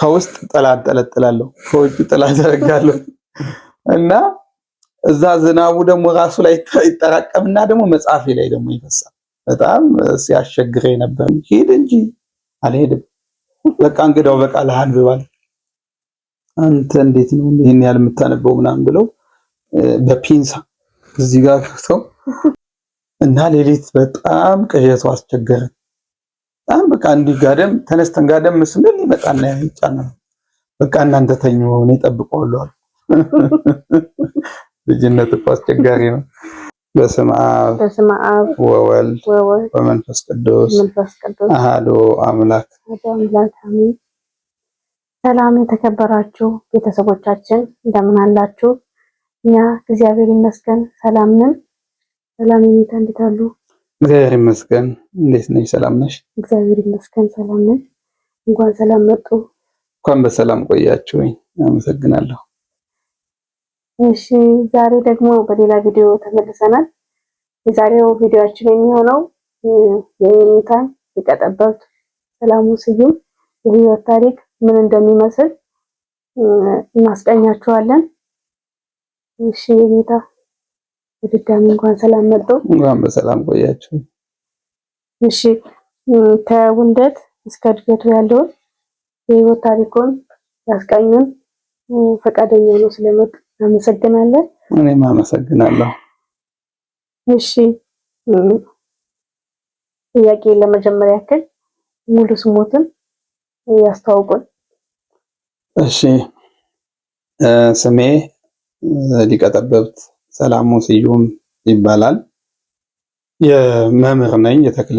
ከውስጥ ጥላ አንጠለጥላለሁ፣ ከውጭ ጥላ ዘረጋለሁ እና እዛ ዝናቡ ደግሞ ራሱ ላይ ይጠራቀምና ደግሞ መጽሐፌ ላይ ደግሞ ይፈሳል። በጣም ሲያስቸግረኝ ነበር። ሂድ እንጂ አልሄድም፣ በቃ እንግዳው በቃ ለአንብባል አንተ እንዴት ነው ይሄን ያህል የምታነበው ምናምን ብለው በፒንሳ እዚህ ጋር ከተው እና ሌሊት በጣም ቅዠቱ አስቸገረ። በጣም በቃ እንዲህ ጋደም ተነስተን ጋደም ስንል ይመጣና ያጫና በቃ እናንተ ተኙ እኔ እጠብቀዋለሁ። ልጅነት እኮ አስቸጋሪ ነው። በስመ አብ ወወልድ ወመንፈስ ቅዱስ አሐዱ አምላክ አሜን። ሰላም የተከበራችሁ ቤተሰቦቻችን እንደምን አላችሁ? እኛ እግዚአብሔር ይመስገን ሰላም ነን። ሰላም ይሁን። እንዴት አሉ? እግዚአብሔር ይመስገን። እንዴት ነሽ? ሰላም ነሽ? እግዚአብሔር ይመስገን ሰላም ነን። እንኳን ሰላም መጡ። እንኳን በሰላም ቆያችሁኝ። አመሰግናለሁ። እሺ ዛሬ ደግሞ በሌላ ቪዲዮ ተመልሰናል። የዛሬው ቪዲዮአችን የሚሆነው የኔታን ሊቀ ጠበብት ሰላሙ ስዩም የህይወት ታሪክ ምን እንደሚመስል እናስቀኛችኋለን። እሺ ኔታ በድጋሚ እንኳን ሰላም መጡ። እንኳን በሰላም ቆያችሁ። እሺ ከውልደት እስከ እድገቱ ያለውን የህይወት ታሪኩን ያስቀኙን ፈቃደኛ ነው ስለመጡ አመሰግናለሁ። እኔም አመሰግናለሁ። እሺ ጥያቄ ለመጀመሪያ ያክል ሙሉ ስሞትን ያስተዋውቁን። እሺ ስሜ ሊቀ ጠበብት ሰላሙ ስዩም ይባላል። የመምህር ነኝ፣ የተክሌ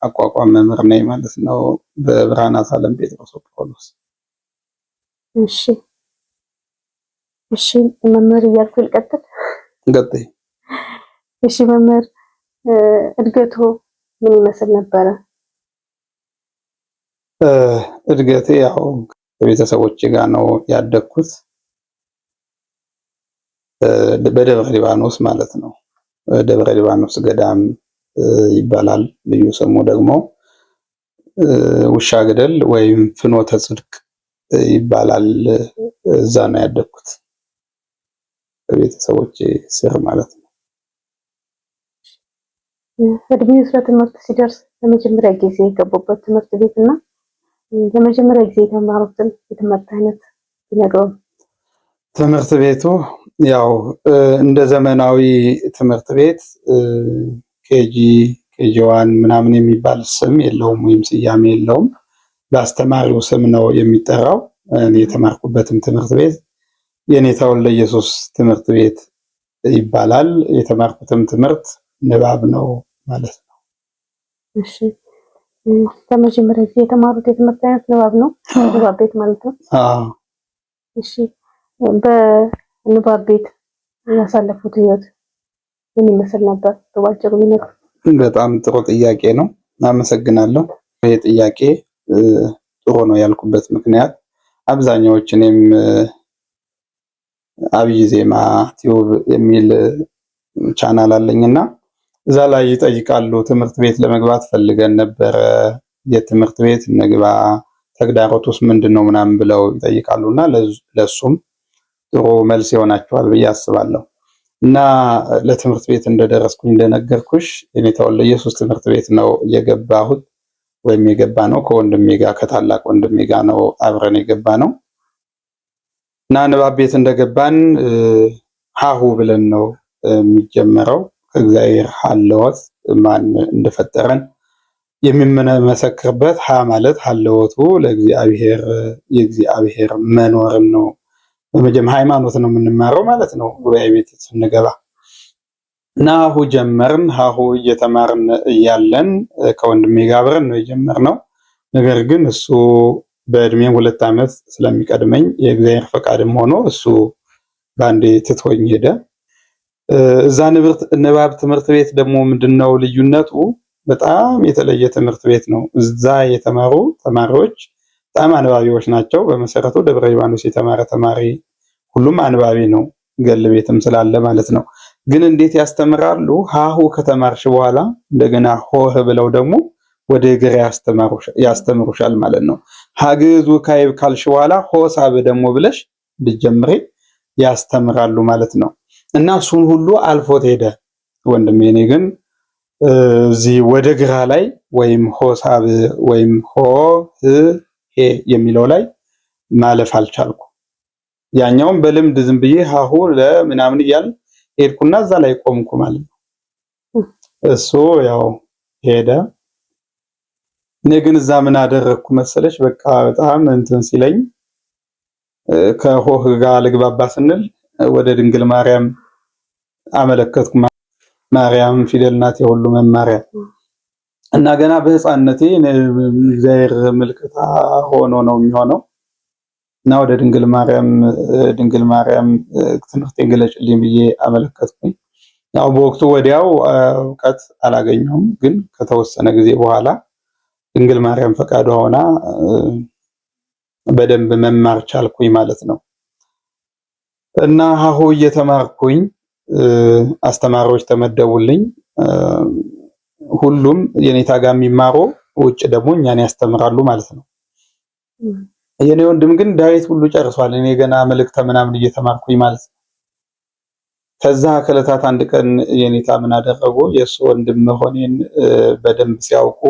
አቋቋም መምህር ነኝ ማለት ነው በብርሃናት ዓለም ጴጥሮስ ጳውሎስ። እሺ መምህር እያልኩ ልቀጥል? ቀጥይ። እሺ መምህር እድገቱ ምን ይመስል ነበረ? እድገቴ ያው ከቤተሰቦቼ ጋር ነው ያደግኩት። በደብረ ሊባኖስ ማለት ነው። ደብረ ሊባኖስ ገዳም ይባላል። ልዩ ስሙ ደግሞ ውሻ ገደል ወይም ፍኖተ ጽድቅ ይባላል። እዛ ነው ያደግኩት በቤተሰቦቼ ስር ማለት ነው። እድሜው ለትምህርት ሲደርስ ለመጀመሪያ ጊዜ የገቡበት ትምህርት ቤትና ለመጀመሪያ ጊዜ የተማሩትን የትምህርት አይነት ይነግሩን። ትምህርት ቤቱ ያው እንደ ዘመናዊ ትምህርት ቤት ኬጂ ዋን ምናምን የሚባል ስም የለውም ወይም ስያሜ የለውም። በአስተማሪው ስም ነው የሚጠራው። እኔ የተማርኩበትም ትምህርት ቤት የኔታ ወልደ ኢየሱስ ትምህርት ቤት ይባላል። የተማርኩትም ትምህርት ንባብ ነው ማለት ነው። እሺ ለመጀመሪያ ጊዜ የተማሩት የትምህርት አይነት ንባብ ነው፣ ንባብ ቤት ማለት ነው። እሺ በንባብ ቤት ያሳለፉት ህይወት ምን ይመስል ነበር? በአጭሩ ይነግሩ። በጣም ጥሩ ጥያቄ ነው፣ አመሰግናለሁ። ይሄ ጥያቄ ጥሩ ነው ያልኩበት ምክንያት አብዛኛዎች እኔም አብይ ዜማ ቲዩብ የሚል ቻናል አለኝና እዛ ላይ ይጠይቃሉ። ትምህርት ቤት ለመግባት ፈልገን ነበረ፣ የትምህርት ቤት እንግባ፣ ተግዳሮቱስ ምንድነው ምናምን ብለው ይጠይቃሉና ለሱም ጥሩ መልስ ይሆናቸዋል ብዬ አስባለሁ። እና ለትምህርት ቤት እንደደረስኩኝ እንደነገርኩሽ የኔታ ወልደ ኢየሱስ ትምህርት ቤት ነው የገባሁት ወይም የገባ ነው። ከወንድሜ ጋር ከታላቅ ወንድሜ ጋር ነው አብረን የገባ ነው። እና ንባብ ቤት እንደገባን ሀሁ ብለን ነው የሚጀመረው። ከእግዚአብሔር ሀለወት ማን እንደፈጠረን የምንመሰክርበት ሀ ማለት ሀለወቱ ለእግዚአብሔር የእግዚአብሔር መኖርን ነው። በመጀመሪያ ሃይማኖት ነው የምንማረው ማለት ነው ጉባኤ ቤት ስንገባ። እና ሀሁ ጀመርን። ሀሁ እየተማርን እያለን ከወንድሜ ጋር አብረን ነው የጀመርነው። ነገር ግን እሱ በእድሜ 2 ዓመት ስለሚቀድመኝ የእግዚአብሔር ፈቃድም ሆኖ እሱ ባንዴ ትቶኝ ሄደ። እዛ ንባብ ትምህርት ቤት ደግሞ ምንድነው ልዩነቱ? በጣም የተለየ ትምህርት ቤት ነው። እዛ የተማሩ ተማሪዎች በጣም አንባቢዎች ናቸው። በመሰረቱ ደብረ ሊባኖስ የተማረ ተማሪ ሁሉም አንባቢ ነው፣ ገል ቤትም ስላለ ማለት ነው። ግን እንዴት ያስተምራሉ? ሀሁ ከተማርሽ በኋላ እንደገና ሆህ ብለው ደግሞ ወደ እግር ያስተምሩሻል ማለት ነው። ሀግዝ ወካይብ ካልሽ በኋላ ሆሳብ ደግሞ ብለሽ ልጀምሬ ያስተምራሉ ማለት ነው። እና እሱን ሁሉ አልፎት ሄደ ወንድሜ። እኔ ግን እዚህ ወደ ግራ ላይ ወይም ሆሳብ ወይም ሆ ህ ሄ የሚለው ላይ ማለፍ አልቻልኩ። ያኛውን በልምድ ዝም ብዬ ሀሁ ለምናምን እያል ሄድኩና እዛ ላይ ቆምኩ ማለት ነው። እሱ ያው ሄደ። እኔ ግን እዛ ምን አደረግኩ መሰለሽ? በቃ በጣም እንትን ሲለኝ ከሆህ ጋር ልግባባ ስንል ወደ ድንግል ማርያም አመለከትኩ። ማርያም ፊደል ናት የሁሉ መማሪያ እና ገና በህፃንነቴ እግዚአብሔር ምልክታ ሆኖ ነው የሚሆነው እና ወደ ድንግል ማርያም ትምህርቴን ገለጭልኝ ብዬ አመለከትኩኝ። ያው በወቅቱ ወዲያው እውቀት አላገኘሁም፣ ግን ከተወሰነ ጊዜ በኋላ ድንግል ማርያም ፈቃዷ ሆና በደንብ መማር ቻልኩኝ ማለት ነው። እና ሀሁ እየተማርኩኝ አስተማሪዎች ተመደቡልኝ። ሁሉም የኔታ ጋር የሚማሩ ውጭ ደግሞ እኛን ያስተምራሉ ማለት ነው። የኔ ወንድም ግን ዳዊት ሁሉ ጨርሷል። እኔ ገና መልእክተ ምናምን እየተማርኩኝ ማለት ነው። ከዛ ከዕለታት አንድ ቀን የኔታ ምን አደረጉ? የእሱ ወንድም መሆኔን በደንብ ሲያውቁ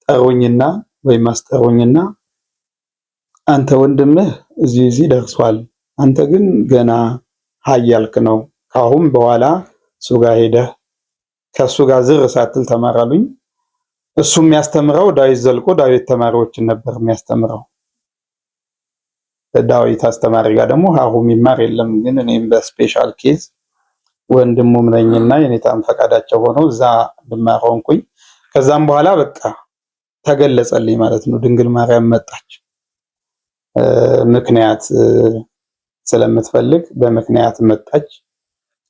ጠሩኝና ወይም አስጠሩኝና አንተ ወንድምህ እዚህ ደርሷል፣ አንተ ግን ገና ሀያልክ ነው። ካሁን በኋላ እሱ ጋር ሄደህ ከሱ ጋር ዝር ሳትል ተማራሉኝ። እሱ የሚያስተምረው ዳዊት ዘልቆ ዳዊት ተማሪዎችን ነበር የሚያስተምረው። ዳዊት አስተማሪ ጋር ደግሞ ሀሁ የሚማር የለም። ግን እኔም በስፔሻል ኬዝ ወንድሙም ነኝና የኔታም ፈቃዳቸው ሆነው እዛ እንድማር ሆንኩኝ። ከዛም በኋላ በቃ ተገለጸልኝ ማለት ነው። ድንግል ማርያም መጣች። ምክንያት ስለምትፈልግ በምክንያት መጣች።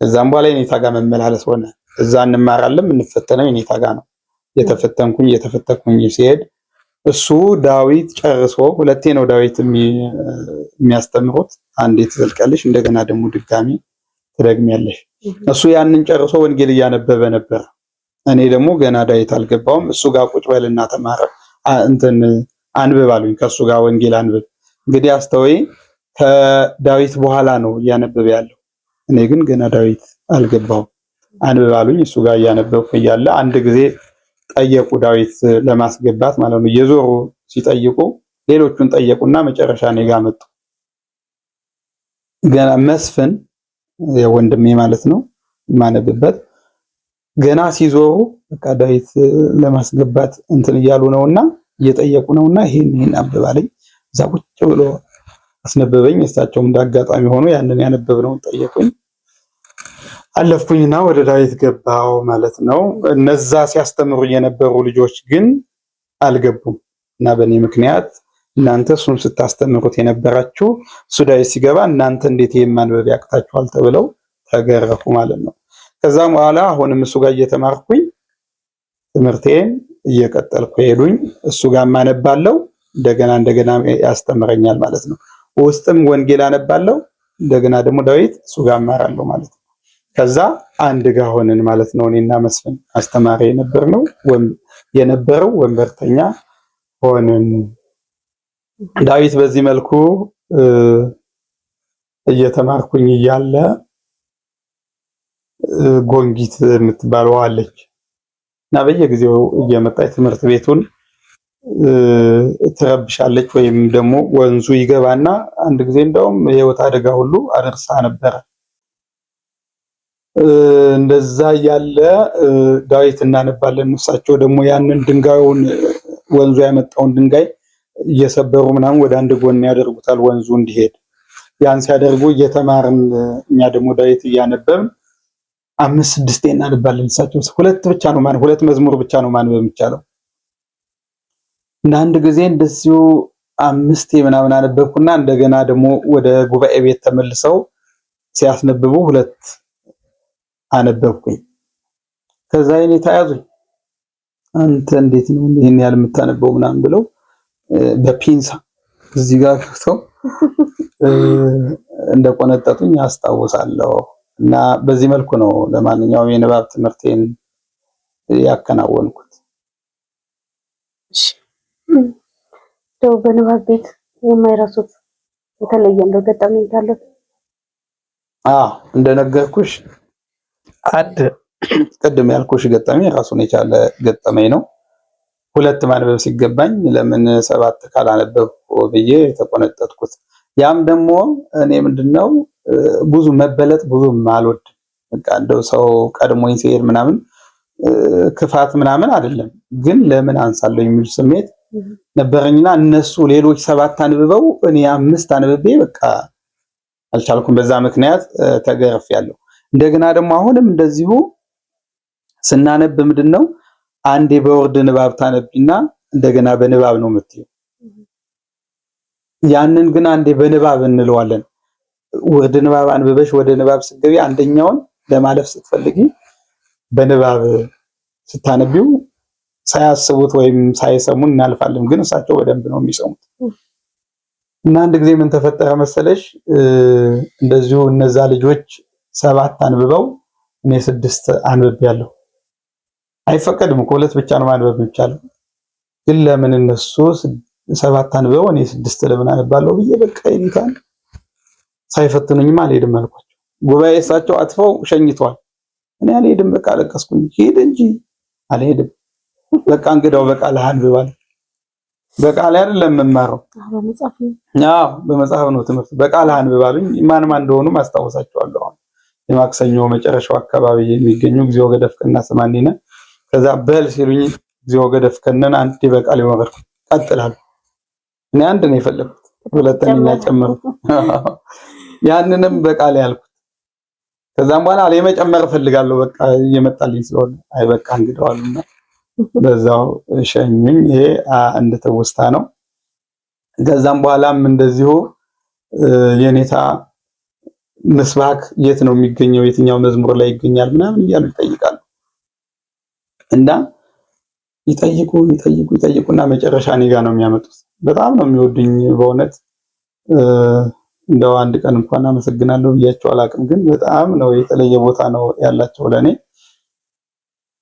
ከዛም በኋላ የኔታ ጋር መመላለስ ሆነ። እዛ እንማራለን፣ የምንፈተነው የኔታ ጋር ነው። የተፈተንኩኝ ሲሄድ እሱ ዳዊት ጨርሶ ሁለቴ ነው ዳዊት የሚያስተምሩት። አንዴ ትዘልቀልሽ፣ እንደገና ደግሞ ድጋሚ ትደግሚያለሽ። እሱ ያንን ጨርሶ ወንጌል እያነበበ ነበር። እኔ ደግሞ ገና ዳዊት አልገባውም። እሱ ጋር ቁጭ በልና ተማረ አንብብ አሉኝ። ከሱ ጋር ወንጌል አንብብ። እንግዲህ አስተውይ፣ ከዳዊት በኋላ ነው እያነበበ ያለው። እኔ ግን ገና ዳዊት አልገባውም። አንብብ አሉኝ። እሱ ጋር እያነበብኩ እያለ አንድ ጊዜ ጠየቁ፣ ዳዊት ለማስገባት ማለት ነው። እየዞሩ ሲጠይቁ ሌሎቹን ጠየቁና መጨረሻ እኔ ጋር መጡ። ገና መስፍን የወንድሜ ማለት ነው የማነብበት ገና ሲዞሩ በቃ ዳዊት ለማስገባት እንትን እያሉ ነውና እየጠየቁ ነውና ይሄን አንብባለኝ። እዛ ቁጭ ብሎ አስነበበኝ። እሳቸውም እንዳጋጣሚ ሆኖ ያንን ያነበብነውን ጠየቁኝ። አለፍኩኝና ወደ ዳዊት ገባው ማለት ነው። እነዛ ሲያስተምሩ የነበሩ ልጆች ግን አልገቡም እና በእኔ ምክንያት እናንተ እሱን ስታስተምሩት የነበራችሁ እሱ ዳዊት ሲገባ እናንተ እንዴት ይሄን ማንበብ ያቅታችኋል ተብለው ተገረፉ ማለት ነው። ከዛም በኋላ አሁንም እሱ ጋር እየተማርኩኝ ትምህርቴን እየቀጠልኩ ሄዱኝ። እሱ ጋር ማነባለው፣ እንደገና ያስተምረኛል ማለት ነው። ውስጥም ወንጌል አነባለው፣ እንደገና ደግሞ ዳዊት እሱ ጋር አማራለሁ ማለት ነው። ከዛ አንድ ጋር ሆነን ማለት ነው። እኔና መስፍን አስተማሪ የነበረው ወንበርተኛ ሆነን ዳዊት በዚህ መልኩ እየተማርኩኝ እያለ ጎንጊት የምትባለው አለች እና በየጊዜው እየመጣች ትምህርት ቤቱን ትረብሻለች፣ ወይም ደግሞ ወንዙ ይገባና አንድ ጊዜ እንደውም የህይወት አደጋ ሁሉ አደርሳ ነበረ። እንደዛ ያለ ዳዊት እናነባለን። እሳቸው ደግሞ ያንን ድንጋዩን ወንዙ ያመጣውን ድንጋይ እየሰበሩ ምናምን ወደ አንድ ጎን ያደርጉታል ወንዙ እንዲሄድ። ያን ሲያደርጉ እየተማርን እኛ ደግሞ ዳዊት እያነበብን 5-6 እናነባለን። እሳቸው ሁለት መዝሙር ብቻ ነው ማንበብ የሚቻለው እና አንድ ጊዜ እንደዚሁ 5 ምናምን አነበብኩና እንደገና ደግሞ ወደ ጉባኤ ቤት ተመልሰው ሲያስነብቡ 2 አነበብኩኝ። ከዛ እኔ ተያዙኝ። አንተ እንዴት ነው ይሄን ያህል የምታነበው ምናምን ብለው በፒንሳ እዚህ ጋር ከተው እንደቆነጠጡኝ አስታውሳለሁ። እና በዚህ መልኩ ነው ለማንኛውም የንባብ ትምህርቴን ያከናወንኩት። እሺ እንደው በንባብ ቤት የማይረሱት የተለየ እንደው ገጠመኝ ካለ? እንደነገርኩሽ አንድ ቅድም ያልኩሽ ገጠመኝ ራሱን የቻለ ገጠመኝ ነው። 2 ማንበብ ሲገባኝ ለምን 7 ካላነበብኩ ብዬ የተቆነጠጥኩት። ያም ደግሞ እኔ ምንድነው ብዙ መበለጥ ብዙም አልወድም። በቃ እንደው ሰው ቀድሞኝ ሲሄድ ምናምን ክፋት ምናምን አይደለም፣ ግን ለምን አንሳለሁ የሚል ስሜት ነበረኝና እነሱ ሌሎች 7 አንብበው እኔ 5 አንብቤ በቃ አልቻልኩም። በዛ ምክንያት ተገርፌያለሁ። እንደገና ደግሞ አሁንም እንደዚሁ ስናነብ ምንድነው አንዴ በወርድ ንባብ ታነቢና እንደገና በንባብ ነው የምትይው። ያንን ግን አንዴ በንባብ እንለዋለን። ወደ ንባብ አንብበሽ ወደ ንባብ ስትገቢ አንደኛውን ለማለፍ ስትፈልጊ በንባብ ስታነቢው ሳያስቡት ወይም ሳይሰሙን እናልፋለን። ግን እሳቸው በደንብ ነው የሚሰሙት። እና አንድ ጊዜ ምን ተፈጠረ መሰለሽ? እንደዚሁ እነዛ ልጆች 7 አንብበው እኔ 6 አንብቤያለሁ። አይፈቀድም እኮ 2 ብቻ ነው ማንበብ የሚቻለው። ግን ለምን እነሱ 7 አንብበው እኔ 6 ለምን አነባለሁ ብዬ በቃ ይልካል ሳይፈትኑኝማ አልሄድም አልኳቸው። ጉባኤ እሳቸው አጥፈው ሸኝተዋል። እኔ አልሄድም በቃ አለቀስኩኝ። ሄድ እንጂ አልሄድም በቃ እንግዳው በቃል አንብባል። በቃል አይደለም መማረው በመጽሐፍ ነው ትምህርት። በቃል አንብባሉኝ። ማን እንደሆኑ ማስታወሳቸዋለሁ። የማክሰኞ መጨረሻው አካባቢ የሚገኙ እግዚኦ ገደፍከና ሰማኒነ ከዛ በል ሲሉኝ እግዚኦ ገደፍከነን አንድ በቃል ይወርኩ ቀጥላሉ። እኔ አንድ ነው የፈለኩት፣ ሁለተኛ ጨመሩ። ያንንም በቃል ያልኩት። ከዛም በኋላ አለ መጨመር ፈልጋለሁ በቃ እየመጣልኝ ስለሆነ አይ በቃ እንግዳዋልና በዛው ሸኙኝ። ይሄ እንደ ተውስታ ነው። ከዛም በኋላም እንደዚሁ የኔታ ምስባክ የት ነው የሚገኘው፣ የትኛው መዝሙር ላይ ይገኛል ምናምን እያሉ ይጠይቃሉ። እና ይጠይቁና መጨረሻ እኔ ጋር ነው የሚያመጡት። በጣም ነው የሚወዱኝ በእውነት። እንደው አንድ ቀን እንኳን አመሰግናለሁ ብያቸው አላውቅም፣ ግን በጣም ነው የተለየ ቦታ ነው ያላቸው ለኔ።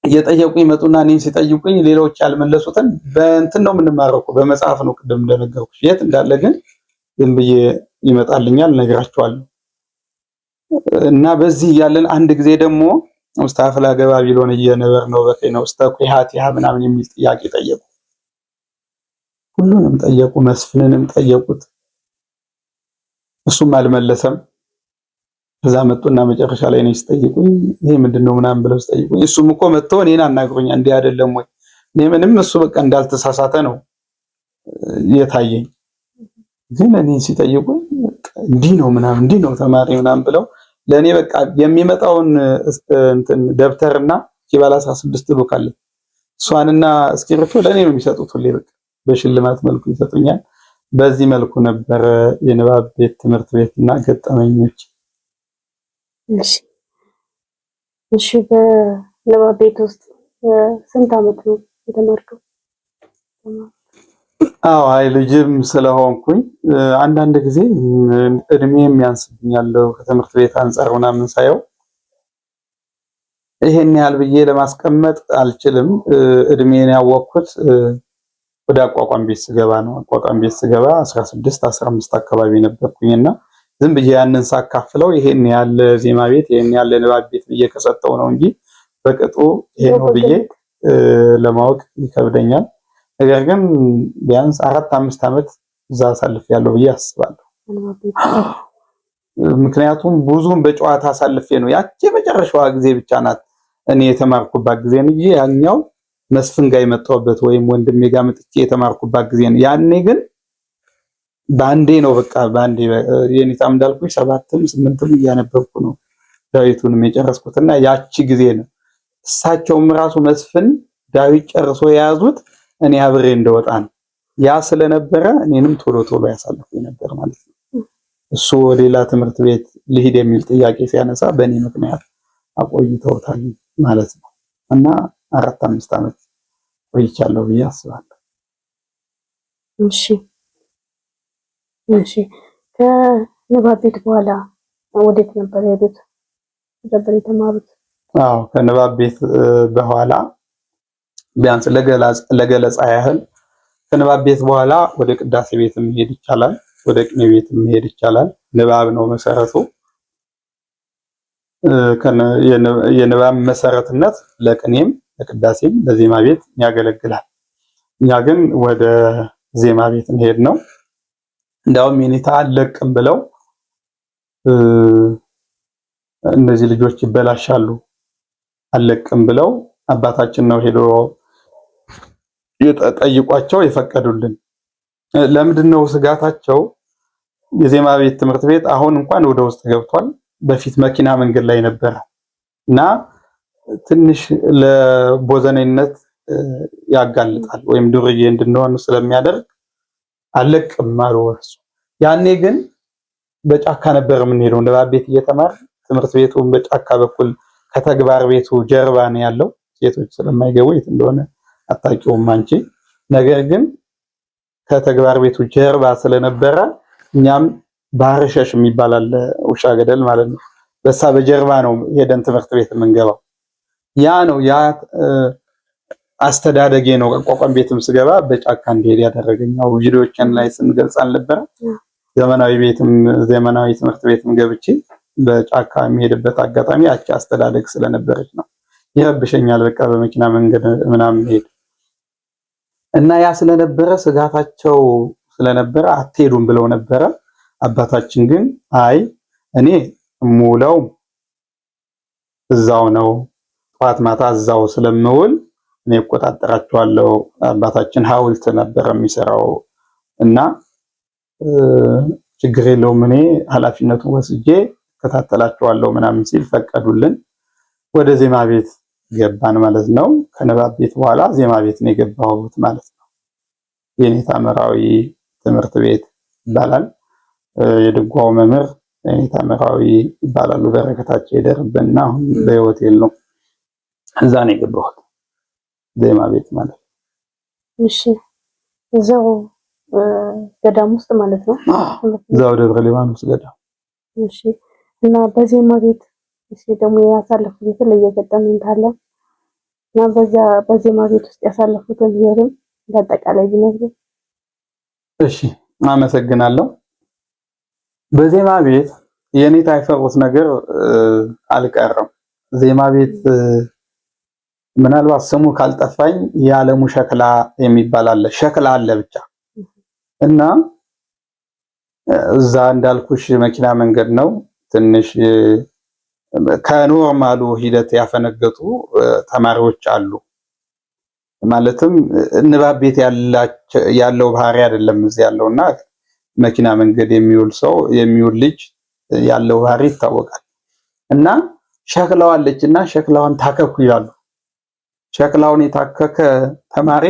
እየጠየቁኝ መጡና እኔን ሲጠይቁኝ ሌሎች ያልመለሱትን በእንትን ነው የምንማረው፣ በመጽሐፍ ነው ቅድም እንደነገርኩሽ። የት እንዳለ ግን ዝም ብዬ ይመጣልኛል፣ ነግራቸዋለሁ። እና በዚህ ያለን አንድ ጊዜ ደግሞ ሙስታፈላ ገባ ቢሎን እየነበር ነው በከይ ነው ስተኩሃት ያ ምናምን የሚል ጥያቄ ጠየቁ። ሁሉንም ጠየቁ፣ መስፍንንም ጠየቁት፣ እሱም አልመለሰም። ከዛ መጡና መጨረሻ ላይ ነው ሲጠይቁኝ ይሄ ምንድነው ምናምን ብለው ሲጠይቁኝ እሱም እኮ መጥቶ እኔን አናግሮኝ እንዴ አይደለም ወይ እኔ ምንም እሱ በቃ እንዳልተሳሳተ ነው የታየኝ። ግን እኔ ሲጠይቁኝ እንዲህ ነው ምናምን እንዲህ ነው ተማሪ ምናምን ብለው ለኔ በቃ የሚመጣውን እንትን ደብተርና ኪባላ 16 ሉካል እሷንና እስክሪብቶ ለኔ ነው የሚሰጡት ሁሌ በቃ በሽልማት መልኩ ይሰጡኛል። በዚህ መልኩ ነበር የንባብ ቤት ትምህርት ቤትና ገጠመኞች። እሺ በንባብ ቤት ውስጥ ስንት ዓመት ነው የተማርከው? አይ ልጅም ስለሆንኩኝ አንዳንድ ጊዜ እድሜም ያንስብኛል ከትምህርት ቤት አንፃር ምናምን ሳየው ይሄን ያህል ብዬ ለማስቀመጥ አልችልም። እድሜን ያወቅኩት ወደ አቋቋም ቤት ስገባ ነው። አቋቋም ቤት ስገባ 16 15 አካባቢ ነበርኩኝና ዝም ብዬ ያንን ሳካፍለው ይሄን ያህል ዜማ ቤት ይሄን ያህል ንባብ ቤት ብዬ ከሰጠው ነው እንጂ በቅጡ ይሄ ነው ብዬ ለማወቅ ይከብደኛል። ነገር ግን ቢያንስ 4-5 ዓመት እዛ አሳልፌያለሁ ብዬ አስባለሁ። ምክንያቱም ብዙም በጨዋታ አሳልፌ ነው። ያቺ መጨረሻዋ ጊዜ ብቻ ናት እኔ የተማርኩባት ጊዜ እንጂ ያኛው መስፍን ጋር የመጣሁበት ወይም ወንድሜ ጋር መጥቼ የተማርኩባት ጊዜ ነው። ያኔ ግን ባንዴ ነው በቃ ባንዴ የኔታም እንዳልኩኝ 7ም 8ም እያነበብኩ ነው ዳዊቱንም የጨረስኩትና ያቺ ጊዜ ነው። እሳቸውም ራሱ መስፍን ዳዊት ጨርሶ የያዙት እኔ አብሬ እንደወጣ ነው። ያ ስለነበረ እኔንም ቶሎ ቶሎ ያሳልፉኝ ነበር ማለት ነው። እሱ ወደ ሌላ ትምህርት ቤት ልሂድ የሚል ጥያቄ ሲያነሳ በእኔ ምክንያት አቆይተውታል ማለት ነው። እና 4-5 ዓመት ቆይቻለሁ ብዬ አስባለሁ። እሺ ከንባብ ቤት በኋላ ወዴት ነበር የሄዱት? ነበር የተማሩት? ከንባብ ቤት በኋላ ቢያንስ ለገለጻ ያህል ከንባብ ቤት በኋላ ወደ ቅዳሴ ቤት መሄድ ይቻላል፣ ወደ ቅኔ ቤት መሄድ ይቻላል። ንባብ ነው መሰረቱ። የንባብ መሰረትነት ለቅኔም ለቅዳሴም ለዜማ ቤት ያገለግላል። እኛ ግን ወደ ዜማ ቤት እንሄድ ነው። እንዳውም የኔታ አለቅም ብለው እነዚህ ልጆች ይበላሻሉ አለቅም ብለው አባታችን ነው ሄዶ ጠይቋቸው የፈቀዱልን። ለምንድነው ስጋታቸው? የዜማ ቤት ትምህርት ቤት አሁን እንኳን ወደ ውስጥ ገብቷል። በፊት መኪና መንገድ ላይ ነበረ እና ትንሽ ለቦዘኔነት ያጋልጣል ወይም ዱርዬ እንድንሆን ስለሚያደርግ አለቅም አሉ እሱ። ያኔ ግን በጫካ ነበር የምንሄደው ንባብ ቤት እየተማር ትምህርት ቤቱን በጫካ በኩል ከተግባር ቤቱ ጀርባ ነው ያለው። ሴቶች ስለማይገቡ የት እንደሆነ አታውቂውም አንቺ። ነገር ግን ከተግባር ቤቱ ጀርባ ስለነበረ እኛም ባህርሸሽ የሚባል አለ፣ ውሻ ገደል ማለት ነው። በሳ በጀርባ ነው ሄደን ትምህርት ቤት የምንገባው። ያ ነው ያ አስተዳደጌ ነው። ቋቋም ቤትም ስገባ በጫካ እንዲሄድ ያደረገኝ ያው ቪዲዮዎችን ላይ ስንገልጽ አልነበረ። ዘመናዊ ትምህርት ቤትም ገብቼ በጫካ የሚሄድበት አጋጣሚ ያቺ አስተዳደግ ስለነበረች ነው። ይረብሸኛል በቃ በመኪና መንገድ ምናምን ሄድ እና ያ ስለነበረ ስጋታቸው ስለነበረ አትሄዱም ብለው ነበረ። አባታችን ግን አይ እኔ ሙለው እዛው ነው ጧት ማታ እዛው ስለምውል እኔ እቆጣጠራቸዋለሁ። አባታችን ሐውልት ነበር የሚሰራው እና ችግር የለውም እኔ ኃላፊነቱን ወስጄ እከታተላቸዋለሁ ምናምን ሲል ፈቀዱልን። ወደ ዜማ ቤት ገባን ማለት ነው። ከንባብ ቤት በኋላ ዜማ ቤት ነው የገባሁት ማለት ነው። የኔታ መራዊ ትምህርት ቤት ይባላል። የድጓው መምህር የኔታ መራዊ ይባላሉ። በረከታቸው ይደርብና አሁን በህይወት የሉም። እዛ ነው የገባሁት ዜማ ቤት ማለት ነው። እሺ እዛው ገዳም ውስጥ ማለት ነው። እዛው ደብረ ሊባኖስ ገዳም። እሺ እና በዜማ ቤት እሺ ደግሞ ያሳለፉት የተለየ ገጠመኝ ካለ እና በዜማ ቤት ውስጥ ያሳለፉት ይሄም በአጠቃላይ ቢነግሩ። እሺ አመሰግናለሁ። በዜማ ቤት የኔታ የፈሩት ነገር አልቀረም። ዜማ ቤት ምናልባት ስሙ ካልጠፋኝ የዓለሙ ሸክላ የሚባል አለ። ሸክላ አለ ብቻ እና እዛ እንዳልኩሽ መኪና መንገድ ነው። ትንሽ ከኖርማሉ ሂደት ያፈነገጡ ተማሪዎች አሉ። ማለትም ንባብ ቤት ያለው ባህሪ አይደለም እዚህ ያለውና መኪና መንገድ የሚውል ልጅ ያለው ባህሪ ይታወቃል። እና ሸክላው አለችና ሸክላውን ታከኩ ይላሉ። ሸክላውን የታከከ ተማሪ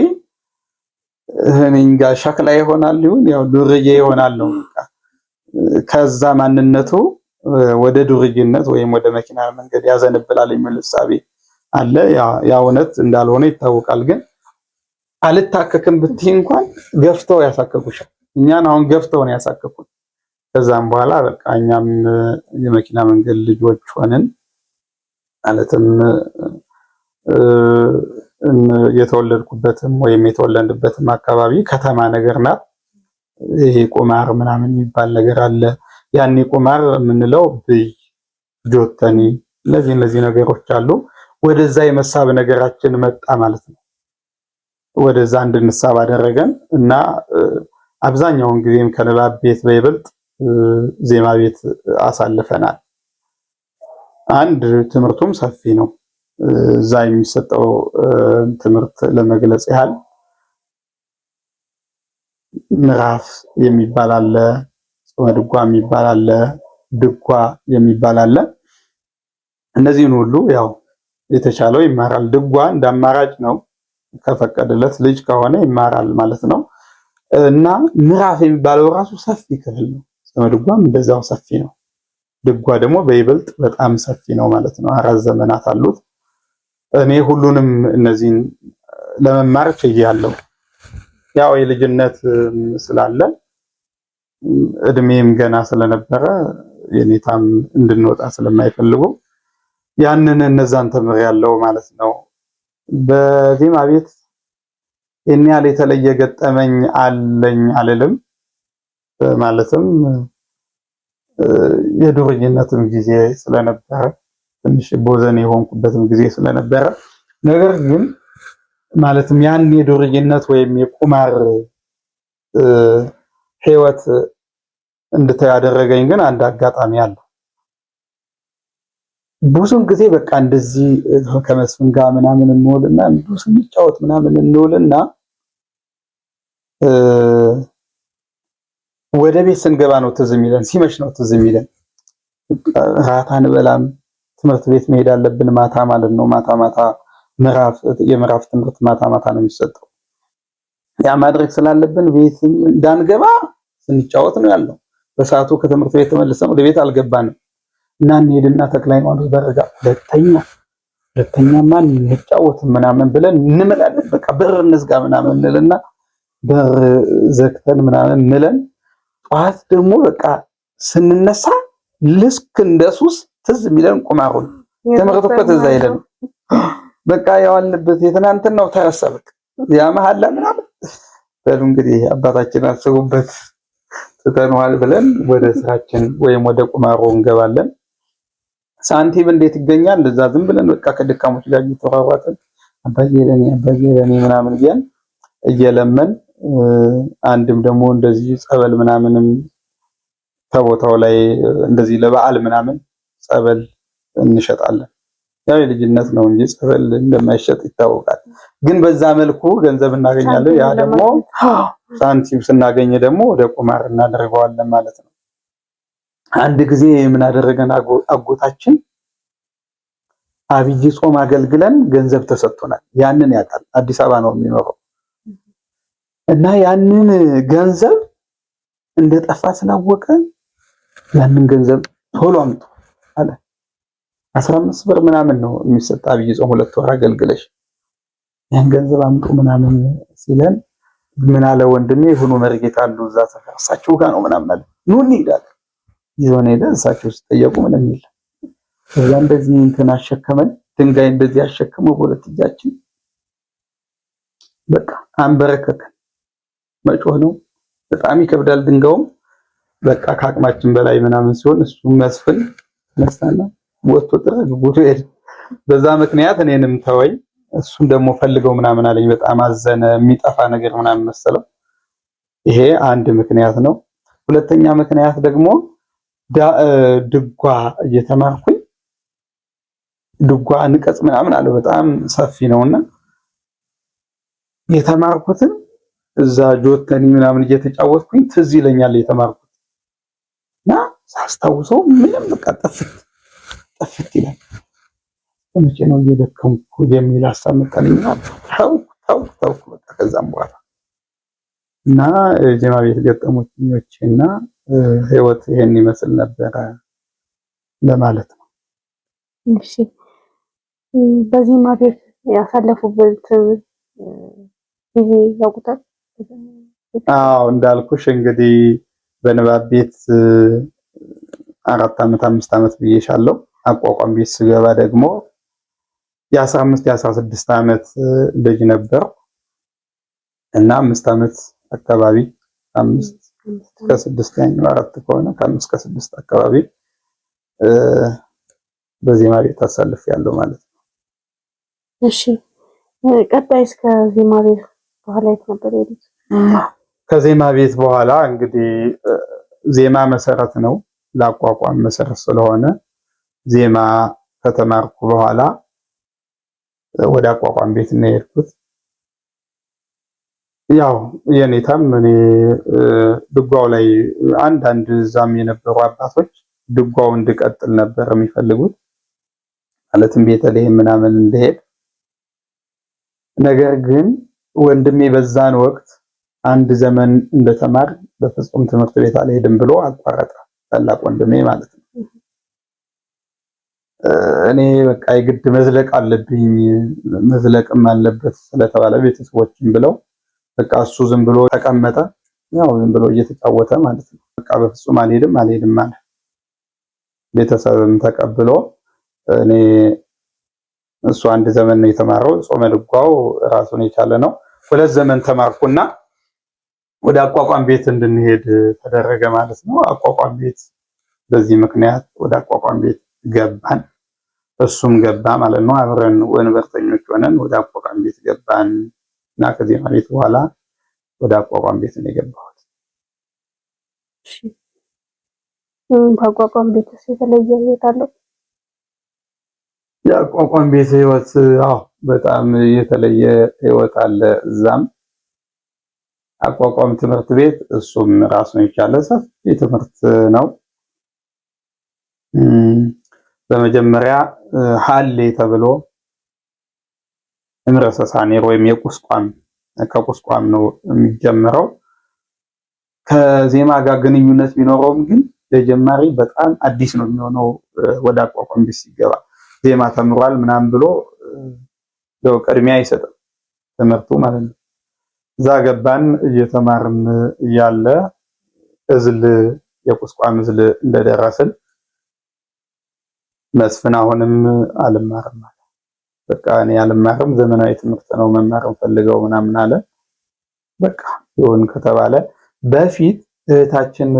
እኔንጋ ሸክላ ይሆናል ይሁን ያው ዱርዬ ይሆናል ነው። ከዛ ማንነቱ ወደ ዱርዬነት ወይም ወደ መኪና መንገድ ያዘንብላል የሚል እሳቤ አለ። ያ እውነት እንዳልሆነ ይታወቃል። ግን አልታከክም ብትይ እንኳን ገፍተው ያሳከኩሻል። እኛን አሁን ገፍተው ነው ያሳከኩት። ከዛም በኋላ በቃ እኛም የመኪና መንገድ ልጆች ሆነን ማለትም የተወለድኩበትም ወይም የተወለድንበትም አካባቢ ከተማ ነገር ናት። ይሄ ቁማር ምናምን የሚባል ነገር አለ። ያኔ ቁማር የምንለው ብይ፣ ጆተኒ እነዚህ ነገሮች አሉ። ወደዛ የመሳብ ነገራችን መጣ ማለት ነው። ወደዛ እንድንሳብ አደረገን እና አብዛኛውን ጊዜም ከንባብ ቤት በይበልጥ ዜማ ቤት አሳልፈናል። አንድ ትምህርቱም ሰፊ ነው። እዛ የሚሰጠው ትምህርት ለመግለጽ ያህል ምዕራፍ የሚባል አለ፣ ጾመ ድጓ የሚባል አለ፣ ድጓ የሚባል አለ። እነዚህን ሁሉ ያው የተቻለው ይማራል። ድጓ እንደ አማራጭ ነው፣ ከፈቀደለት ልጅ ከሆነ ይማራል ማለት ነው። እና ምዕራፍ የሚባለው ራሱ ሰፊ ክፍል ነው። ጾመ ድጓም እንደዛው ሰፊ ነው። ድጓ ደግሞ በይበልጥ በጣም ሰፊ ነው ማለት ነው። 4 ዘመናት አሉት። እኔ ሁሉንም እነዚህን ለመማር ችያለሁ። ያው የልጅነት ስላለ እድሜም ገና ስለነበረ የኔታም እንድንወጣ ስለማይፈልጉ ያንን እነዛን ተምሬያለሁ ማለት ነው። በዜማ ቤት ይህን ያህል የተለየ ገጠመኝ አለኝ አልልም። ማለትም የዱርዬነትም ጊዜ ስለነበረ ትንሽ ቦዘን የሆንኩበትም ጊዜ ስለነበረ፣ ነገር ግን ማለትም ያን የዱርዬነት ወይም የቁማር ህይወት እንድተው ያደረገኝ ግን አንድ አጋጣሚ አለ። ብዙን ጊዜ በቃ እንደዚህ ከመስፍን ጋር ምናምን እንውልና ብዙ ስንጫወት ምናምን እንውልና ወደ ቤት ስንገባ ነው ትዝ የሚለን፣ ሲመሽ ነው ትዝ የሚለን። ራት አንበላም፣ ትምህርት ቤት መሄድ አለብን ማታ ማለት ነው። ማታ ማታ የምዕራፍ ትምህርት ማታ ማታ ነው የሚሰጠው። ያ ማድረግ ስላለብን ቤት እንዳንገባ ስንጫወት ነው ያለው። በሰዓቱ ከትምህርት ቤት ተመልሰን ወደ ቤት አልገባንም እና እንሄድና ተክለ ሃይማኖት በረጋ ሁለተኛማ እንጫወት ምናምን ብለን እንምላለን። በቃ በር እንዝጋ ምናምን እንልና በር ዘግተን ምናምን ምለን ጠዋት ደግሞ በቃ ስንነሳ ልክ እንደሱስ ትዝ የሚለን ቁማሩን ትምህርት እኮ ትዝ አይለን። በቃ ያዋልንበት የትናንትናው ተረሳ። በቃ ያ መሐላ ምናምን በሉ እንግዲህ አባታችን አስቡበት ትተነዋል ብለን ወደ ስራችን ወይም ወደ ቁማሩ እንገባለን። ሳንቲም እንዴት ይገኛል? እንደዛ ዝም ብለን በቃ ከደካሞች ጋር እየተሯሯጥን አባዬ ለኔ ምናምን ቢያን እየለመን አንድም ደግሞ እንደዚህ ጸበል ምናምንም ከቦታው ላይ እንደዚህ ለበዓል ምናምን ጸበል እንሸጣለን። ያው የልጅነት ነው እንጂ ጸበል እንደማይሸጥ ይታወቃል። ግን በዛ መልኩ ገንዘብ እናገኛለን። ያ ደግሞ ሳንቲም ስናገኝ ደግሞ ወደ ቁማር እናደርገዋለን ማለት ነው። አንድ ጊዜ ምን አደረገን? አጎታችን አብይ ጾም አገልግለን ገንዘብ ተሰጥቶናል። ያንን ያውቃል። አዲስ አበባ ነው የሚኖረው እና ያንን ገንዘብ እንደጠፋ ስላወቀ ያንን ገንዘብ ቶሎ አምጡ አለ። 15 ብር ምናምን ነው የሚሰጥ አብይ ጾም 2 ወር አገልግለሽ ያን ገንዘብ አምጡ ምናምን ሲለን ምን አለ ወንድሜ ይሁኑ መርጌታ አሉ እዛ ሰፈር እሳቸው ጋር ነው ምናምን አለ። ኑ እንሂዳለን። ይዞን ሄደ። እሳቸው ሲጠየቁ ምንም የለም። ከዛ እንደዚህ እንትን አሸከመን፣ ድንጋይ እንደዚህ አሸከመው በሁለት እጃችን በቃ አንበረከከን። መጮህ ነው በጣም ይከብዳል ድንጋዩም። በቃ ከአቅማችን በላይ ምናምን ሲሆን እሱ መስፍን ነሳና ወጥቶ ጥረግ ጉዱ ሄደ። በዛ ምክንያት እኔንም ተወኝ፣ እሱን ደግሞ ፈልገው ምናምን አለኝ። በጣም አዘነ። የሚጠፋ ነገር ምናምን መሰለው። ይሄ አንድ ምክንያት ነው። ሁለተኛ ምክንያት ደግሞ ድጓ እየተማርኩኝ ድጓ ንቀጽ ምናምን አለው በጣም ሰፊ ነውና የተማርኩትን እዛ ጆተኒ ምናምን እየተጫወትኩኝ ትዝ ይለኛል የተማርኩት እና ሳስታውሰው ምንም በቃ ጠፍት ይላል። መቼ ነው እየደከምኩ የሚል ሀሳብ መጣልኝና ታውኩ በቃ ከዛም በኋላ እና ዜማ ቤት ገጠመኞችና ህይወት ይሄን ይመስል ነበረ ለማለት ነው። እሺ በዜማ ቤት ያሳለፉበት ጊዜ ያውቁታል? አዎ እንዳልኩሽ እንግዲህ በንባብ ቤት 4 ዓመት 5 ዓመት ብዬሻለሁ። አቋቋም ቤት ስገባ ደግሞ የ15 የ16 ዓመት ልጅ ነበር እና 5 ዓመት አካባቢ 5 እስከ 6 ያኛው 4 ከሆነ ከ5 እስከ 6 አካባቢ በዜማ ቤት አሳልፌያለሁ ማለት ነው። እሺ ቀጣይ እስከ ዜማ ቤት በኋላ የት ነበር የሄዱት? ከዜማ ቤት በኋላ እንግዲህ ዜማ መሰረት ነው ለአቋቋም መሰረት ስለሆነ ዜማ ከተማርኩ በኋላ ወደ አቋቋም ቤት ነው የሄድኩት። ያው የኔታም እኔ ድጓው ላይ አንዳንድ ዛም የነበሩ አባቶች ድጓው እንድቀጥል ነበር የሚፈልጉት፣ ማለትም ቤተልሔም ምናምን እንደሄድ። ነገር ግን ወንድሜ በዛን ወቅት አንድ ዘመን እንደተማር በፍጹም ትምህርት ቤት አልሄድም ብሎ አቋረጠ። ታላቅ ወንድሜ ማለት ነው። እኔ በቃ የግድ መዝለቅ አለብኝ መዝለቅም አለበት ስለተባለ ቤተሰቦችም ብለው በቃ እሱ ዝም ብሎ ተቀመጠ። ያው ዝም ብሎ እየተጫወተ ማለት ነው። በቃ በፍጹም አልሄድም ማለት ቤተሰብም ተቀብሎ እኔ እሱ አንድ ዘመን ነው የተማረው። ጾመ ድጓው ራሱን የቻለ ነው። 2 ዘመን ተማርኩና ወደ አቋቋም ቤት እንድንሄድ ተደረገ ማለት ነው። አቋቋም ቤት በዚህ ምክንያት ወደ አቋቋም ቤት ገባን። እሱም ገባ ማለት ነው። አብረን ወንበርተኞች ሆነን ወደ አቋቋም ቤት ገባን እና ከዜማ ቤት በኋላ ወደ አቋቋም ቤት ነው የገባሁት። አቋቋም ቤት የተለየ ህይወት አለው? የአቋቋም ቤት ህይወት በጣም የተለየ ህይወት አለ። እዛም አቋቋም ትምህርት ቤት እሱም ራሱን የቻለ ሰፊ ትምህርት ነው። በመጀመሪያ ሀሌ ተብሎ እምረሰ ሳኔር ወይም የቁስቋም ከቁስቋም ነው የሚጀምረው። ከዜማ ጋር ግንኙነት ቢኖረውም ግን ለጀማሪ በጣም አዲስ ነው የሚሆነው። ወደ አቋቋም ቤት ሲገባ ዜማ ተምሯል ምናምን ብሎ ቅድሚያ አይሰጥም ትምህርቱ ማለት ነው። እዛ ገባን። እየተማርን እያለ እዝል የቁስቋም እዝል እንደደረስን መስፍን አሁንም አልማርም አለ። በቃ እኔ አልማርም፣ ዘመናዊ ትምህርት ነው መማር ፈልገው ምናምን አለ። በቃ ይሁን ከተባለ በፊት እህታችን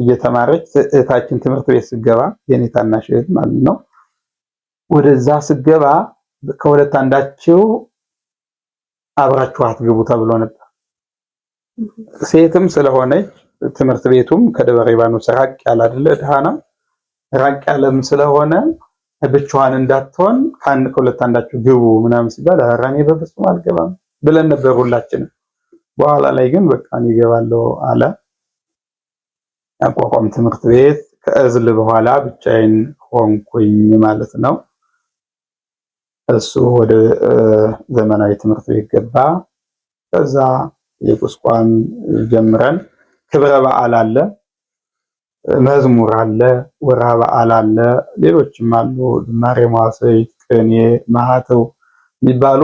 እየተማረች እህታችን ትምህርት ቤት ስገባ የኔ ታናሽ እህት ማለት ነው ወደዛ ስገባ ከሁለት አንዳቸው አብራችሁ አትግቡ ተብሎ ነበር። ሴትም ስለሆነች ትምህርት ቤቱም ከደብረ ሊባኖስ ራቅ ያለ አይደለ ድሃ ነው። ራቅ ያለም ስለሆነ ብቻዋን እንዳትሆን ከሁለት አንዳችሁ ግቡ ምናምን ሲባል ኧረ እኔ በፍጹም አልገባም ብለን ነበር ሁላችንም። በኋላ ላይ ግን በቃ እኔ እገባለሁ አለ። አቋቋም ትምህርት ቤት ከእዝል በኋላ ብቻዬን ሆንኩኝ ማለት ነው። እሱ ወደ ዘመናዊ ትምህርት ቤት ገባ። ከዛ የቁስቋም ጀምረን ክብረ በዓል አለ፣ መዝሙር አለ፣ ወርሃ በዓል አለ፣ ሌሎችም አሉ። ዝማሬ መዋሥዕት፣ ቅኔ፣ ማህተው የሚባሉ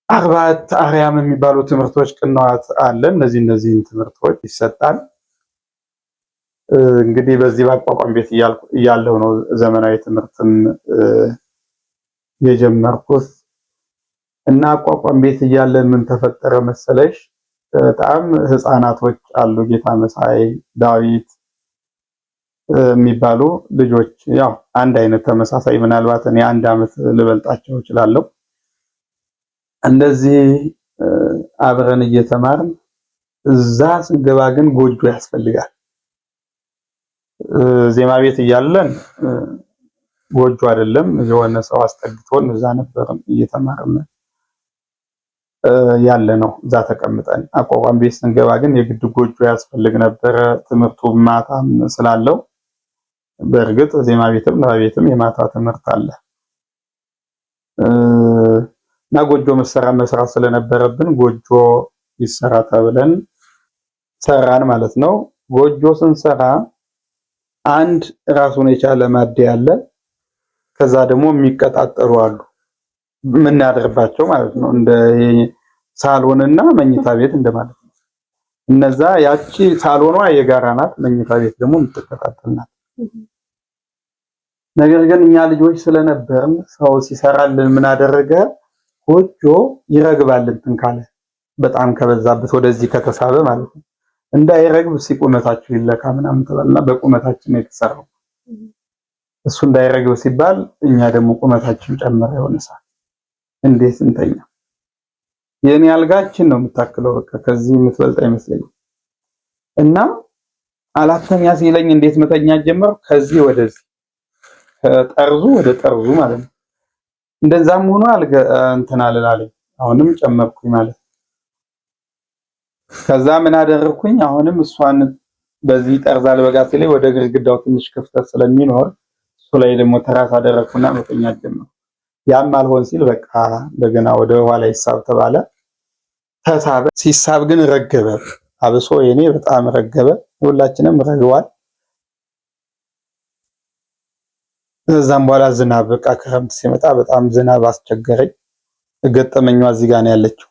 አርባዕት አርያም የሚባሉ ትምህርቶች ቅንዋት አለ። እነዚህን ትምህርቶች ይሰጣል። እንግዲህ በዚህ በአቋቋም ቤት እያለሁ ነው ዘመናዊ ትምህርትም የጀመርኩት እና አቋቋም ቤት እያለ ምን ተፈጠረ መሰለሽ? በጣም ህፃናቶች አሉ፣ ጌታ መሳይ፣ ዳዊት የሚባሉ ልጆች ያው አንድ አይነት ተመሳሳይ፣ ምናልባት እኔ 1 ዓመት ልበልጣቸው እችላለሁ። እንደዚህ አብረን እየተማርን እዛ ስንገባ ግን ጎጆ ያስፈልጋል። ዜማ ቤት እያለን ጎጆ አይደለም የሆነ ሰው አስጠግቶን እዛ ነበር እየተማርን ያለ ነው። እዛ ተቀምጠን አቋቋም ቤት ስንገባ ግን የግድ ጎጆ ያስፈልግ ነበረ። ትምህርቱ ማታም ስላለው በእርግጥ ዜማ ቤትም ንባብ ቤትም የማታ ትምህርት አለ እና ጎጆ መስራት ስለነበረብን ጎጆ ይሰራ ተብለን ሰራን ማለት ነው። ጎጆ ስንሰራ አንድ ራሱን የቻለ ማደያ አለ። ከዛ ደግሞ የሚቀጣጠሩ አሉ የምናደርባቸው ማለት ነው። እንደ ሳሎንና መኝታ ቤት እንደማለት ነው። እነዛ ያቺ ሳሎኗ የጋራ ናት፣ መኝታ ቤት ደግሞ የምትቀጣጠል ናት። ነገር ግን እኛ ልጆች ስለነበርን ሰው ሲሰራልን ምን አደረገ? ጎጆ ይረግባል እንትን ካለ በጣም ከበዛበት ወደዚህ ከተሳበ ማለት ነው። እንዳይረግብ ሲቁመታችሁ ይለካ ምናምን ተባልና በቁመታችን ነው የተሰራው። እሱ እንዳይረግብ ሲባል እኛ ደግሞ ቁመታችን ጨመረ። የሆነ ሰዓት እንዴት እንተኛ? የኔ አልጋችን ነው የምታክለው፣ በቃ ከዚህ የምትበልጥ አይመስለኝም። እና አላተኛ ሲለኝ እንዴት መተኛ ጀመር? ከዚህ ወደዚህ ከጠርዙ ወደ ጠርዙ ማለት ነው። እንደዛም ሆኖ እንትን አላለኝ። አሁንም ጨመርኩኝ ማለት ነው። ከዛ ምን አደረኩኝ? አሁንም እሷን በዚህ ጠርዝ አልበጋ ሲለኝ ወደ ግድግዳው ትንሽ ክፍተት ስለሚኖር እሱ ላይ ደግሞ ተራስ አደረኩና መተኛት ጀመርኩ። ያም አልሆን ሲል በቃ እንደገና ወደ ኋላ ይሳብ ተባለ። ተሳበ። ሲሳብ ግን ረገበ። አብሶ የኔ በጣም ረገበ። ሁላችንም ረግቧል። ከዛም በኋላ ዝናብ፣ በቃ ክረምት ሲመጣ በጣም ዝናብ አስቸገረኝ። ገጠመኛዋ እዚህ ጋር ነው ያለችው።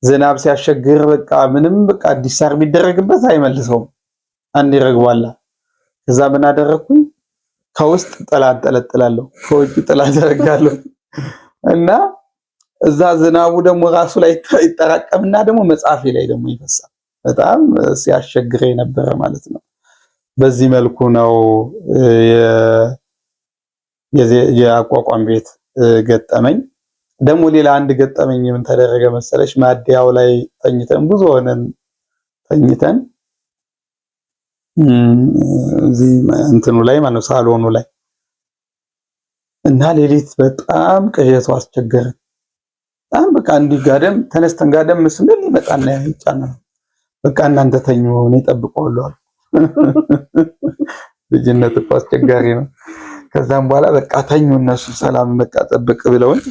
ዝናብ ሲያስቸግር በቃ ምንም በቃ አዲስ ሳር ቢደረግበት አይመልሰውም፣ አንድ ይረግቧል። ከዛ ምን አደረኩኝ? ከውስጥ ጥላ አንጠለጥላለሁ፣ ከውጭ ጥላ ዘረጋለሁ እና እዛ ዝናቡ ደግሞ ራሱ ላይ ይጠራቀምና ደግሞ መጽሐፌ ላይ ደግሞ ይፈሳል። በጣም ሲያስቸግረኝ ነበረ ማለት ነው። በዚህ መልኩ ነው የአቋቋም ቤት ገጠመኝ። ደግሞ ሌላ አንድ ገጠመኝ ምን ተደረገ መሰለሽ? ማዲያው ላይ ተኝተን ብዙ ሆነን ተኝተን እዚህ እንትኑ ላይ ማለት ሳሎኑ ላይ እና ሌሊት በጣም ቅዠቱ አስቸገረን። በጣም በቃ እንዲህ ጋደም ተነስተን ጋደም ስንል ይመጣና ያጫናል። በቃ እናንተ ተኙ እኔ እጠብቀዋለሁ አሉ። ልጅነት እኮ አስቸጋሪ ነው። ከዛም በኋላ በቃ ተኙ እነሱ ሰላም በቃ ጠብቅ ብለውኝ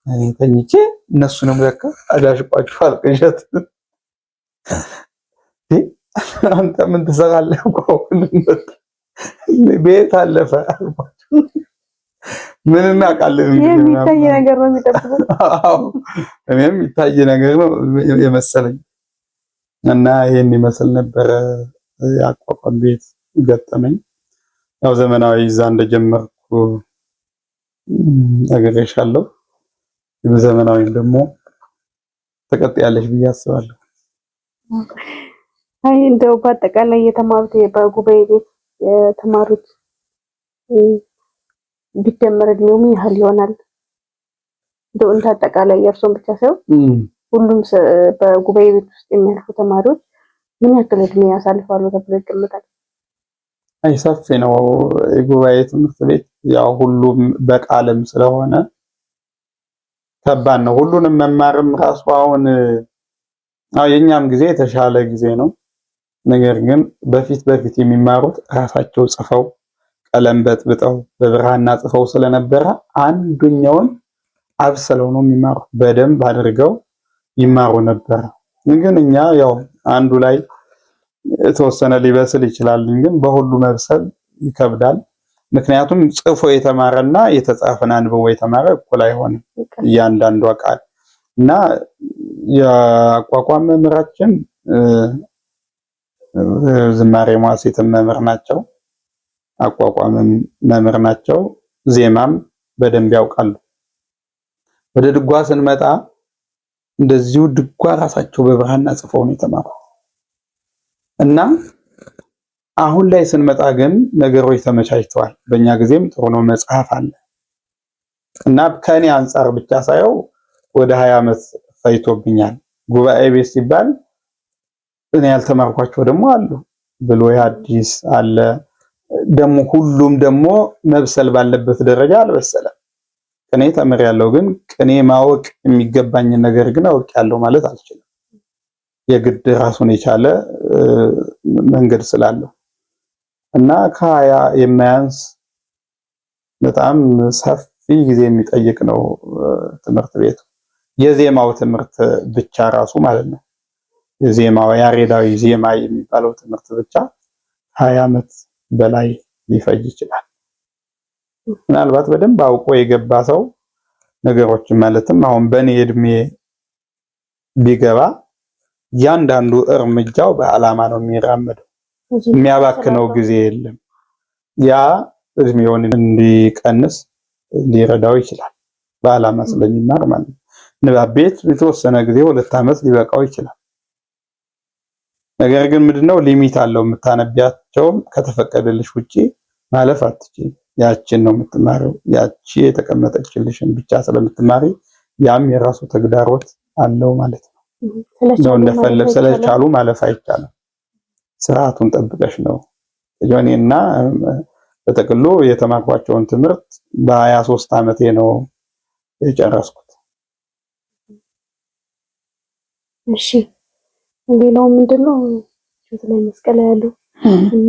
እኔ ተኝቼ እነሱንም በቃ አዳሽቋቸዋል ቅዠት። አንተ ምን ትሰራለህ? ቤት አለፈ አልኳቸው። ምን እናውቃለን? የሚታይ ነገር ነው የሚጠብቁት። አዎ እኔም የሚታይ ነገር ነው የመሰለኝ እና ይሄን ይመስል ነበረ የአቋቋም ቤት ገጠመኝ። ያው ዘመናዊ እዛ እንደጀመርኩ አገሬሻለሁ። ዘመናዊም ደግሞ ተቀጥያለሽ ብዬ አስባለሁ። አይ እንደው በአጠቃላይ የተማሩት በጉባኤ ቤት የተማሩት ቢደመር እድሜው ምን ያህል ይሆናል? እንደው እንደ አጠቃላይ የእርሶን ብቻ ሳይሆን ሁሉም በጉባኤ ቤት ውስጥ የሚያልፉ ተማሪዎች ምን ያክል እድሜ ያሳልፋሉ ተብሎ ይገመታል? አይ ሰፊ ነው የጉባኤ ትምህርት ቤት። ያው ሁሉም በቃልም ስለሆነ ከባድ ነው። ሁሉንም መማርም ራሱ አሁን የኛም ጊዜ የተሻለ ጊዜ ነው። ነገር ግን በፊት የሚማሩት ራሳቸው ጽፈው ቀለም በጥብጠው በብርሃና ጽፈው ስለነበረ አንዱኛውን አብስለው ነው የሚማሩት። በደንብ አድርገው ይማሩ ነበር። ግን እኛ ያው አንዱ ላይ የተወሰነ ሊበስል ይችላል፣ ግን በሁሉ መብሰል ይከብዳል። ምክንያቱም ጽፎ የተማረና የተጻፈን አንብቦ የተማረ እኩል አይሆንም እያንዳንዱ ቃል እና የአቋቋም መምህራችን ዝማሬ መዋሥዕትም መምህር ናቸው፣ አቋቋምም መምህር ናቸው። ዜማም በደንብ ያውቃሉ። ወደ ድጓ ስንመጣ እንደዚሁ ድጓ ራሳቸው በብርሃንና ጽፈው ነው የተማሩት እና አሁን ላይ ስንመጣ ግን ነገሮች ተመቻችተዋል። በእኛ ጊዜም ጥሩ ነው፣ መጽሐፍ አለ እና ከኔ አንጻር ብቻ ሳየው ወደ 20 ዓመት ፈይቶብኛል። ጉባኤ ቤት ሲባል እኔ ያልተማርኳቸው ደግሞ አሉ፣ ብሉይ ሐዲስ አለ። ደግሞ ሁሉም ደግሞ መብሰል ባለበት ደረጃ አልበሰለም። ቅኔ ተምሬያለሁ፣ ግን ቅኔ ማወቅ የሚገባኝ ነገር ግን አውቄያለሁ ማለት አልችልም። የግድ ራሱን የቻለ መንገድ ስላለው እና ከ20 የማያንስ በጣም ሰፊ ጊዜ የሚጠይቅ ነው ትምህርት ቤቱ። የዜማው ትምህርት ብቻ ራሱ ማለት ነው። የዜማው ያሬዳዊ ዜማ የሚባለው ትምህርት ብቻ 20 ዓመት በላይ ሊፈጅ ይችላል። ምናልባት በደንብ አውቆ የገባ ሰው ነገሮችን ማለትም አሁን በኔ እድሜ ቢገባ ያንዳንዱ እርምጃው በዓላማ ነው የሚራመደው፣ የሚያባክነው ጊዜ የለም። ያ እድሜውን እንዲቀንስ ሊረዳው ይችላል፣ በዓላማ ስለሚማር ማለት ነው። ንባብ ቤት የተወሰነ ጊዜ 2 ዓመት ሊበቃው ይችላል። ነገር ግን ምንድነው ሊሚት አለው። የምታነቢያቸውም ከተፈቀደልሽ ውጪ ማለፍ አትችይም። ያችን ነው የምትማሪው። ያቺ የተቀመጠችልሽን ብቻ ስለምትማሪ ያም የራሱ ተግዳሮት አለው ማለት ነው። ስለቻሉ ማለፍ አይቻልም። ስርዓቱን ጠብቀሽ ነው። ጆኔና በጥቅሉ የተማርኳቸውን ትምህርት በ23 ዓመቴ ነው የጨረስኩት። እሺ ሌላው ምንድነው? ላይ መስቀል ያለው እና